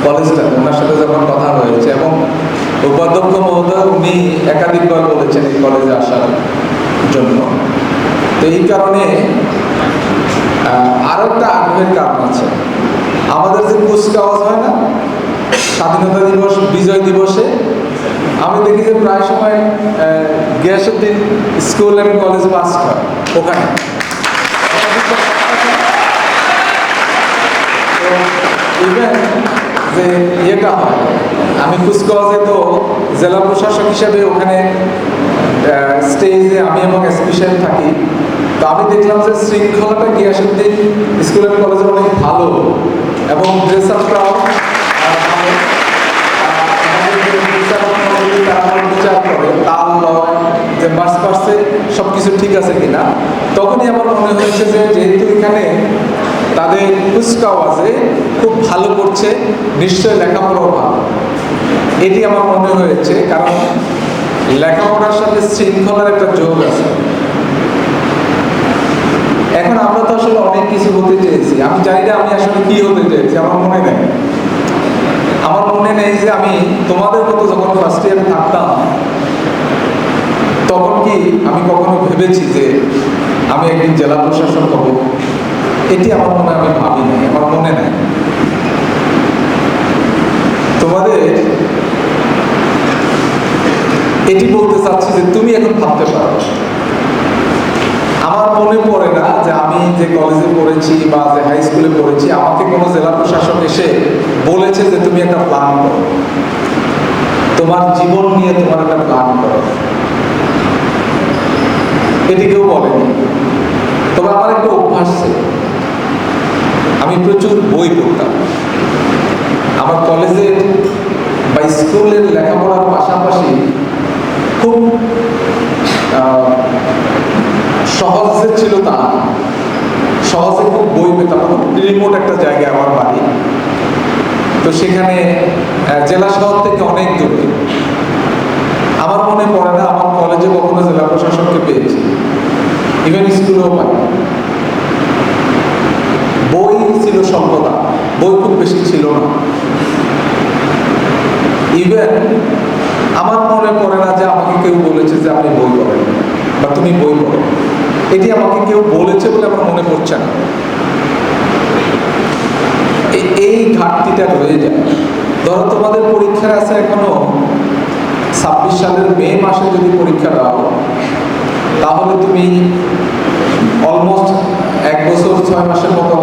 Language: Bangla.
কলেজটা, ওনার সাথে যখন কথা হয়েছে এবং উপাধ্যক্ষ মহোদয় উনি একাধিকবার বলেছেন এই কলেজে আসার জন্য। তো এই কারণে আরো একটা আগ্রহের কারণ আছে। আমাদের যে কুচকাওয়াজ হয় না স্বাধীনতা দিবস, বিজয় দিবসে, আমি দেখি যে প্রায় সময় Giasuddin school and college pass হয় ওখানে। ইভেন যে ইয়েটা হয়, আমি কুচকাওয়াজে তো জেলা প্রশাসক হিসেবে ওখানে স্টেজে আমি এবং স্পেশাল থাকি। তো আমি দেখলাম যে শৃঙ্খলাটা গিয়াসউদ্দিন স্কুল অ্যান্ড কলেজের অনেক ভালো এবং ড্রেস আপটাও বিচার করে তাল লয় যে মার্চ পার্সে সব কিছু ঠিক আছে কিনা। তখনই আমার মনে হয়েছে যে যেহেতু এখানে তাদের কুচকাওয়াজে খুব ভালো করছে, নিশ্চয় লেখাপড়াও ভালো। এটি আমার মনে হয়েছে, কারণ লেখাপড়ার সাথে শৃঙ্খলার একটা যোগ আছে। এখন আমরা তো আসলে অনেক কিছু হতে চেয়েছি, আমি জানি না আমি আসলে কি হতে চেয়েছি, আমার মনে নেই। আমার মনে নেই যে আমি তোমাদের মতো যখন ফার্স্ট ইয়ারে থাকতাম তখন কি আমি কখনো ভেবেছি যে আমি একদিন জেলা প্রশাসক হব। এটি আমার মনে আমি ভাবি নাই, আমার মনে নাই। তোমাদের এটি বলতে চাচ্ছি যে তুমি এখন ভাবতে পারো। আমার মনে পড়ে না যে আমি যে কলেজে পড়েছি বা যে হাই স্কুলে পড়েছি আমাকে কোনো জেলা প্রশাসক এসে বলেছে যে তুমি একটা প্ল্যান করো, তোমার জীবন নিয়ে তোমার একটা প্ল্যান করো। এটি কেউ বলেনি। তবে আমার একটা অভ্যাস ছিল, আমি প্রচুর বই পড়তাম। আমার কলেজের বা স্কুলের লেখাপড়ার পাশাপাশি খুব সহজে ছিল তা, সহজে খুব বই পেতাম। রিমোট একটা জায়গায় আমার বাড়ি, তো সেখানে জেলা শহর থেকে অনেক দূরে। আমার মনে পড়ে না আমার কলেজে কখনো জেলা প্রশাসককে পেয়েছি, ইভেন স্কুলেও পাই। বই ছিল স্বল্পতা, বই খুব বেশি ছিল না। ইভেন আমার মনে পড়ে না যে আমাকে কেউ বলেছে যে আপনি বই পড়েন বা তুমি বই পড়ো। এটি আমাকে কেউ বলেছে বলে আমার মনে পড়ছে না। এই ঘাটতিটা রয়ে যায়। ধরো তোমাদের পরীক্ষা আছে এখনো 26 সালের মে মাসে যদি পরীক্ষা দাও, তাহলে তুমি অলমোস্ট 1 বছর 6 মাসের মতো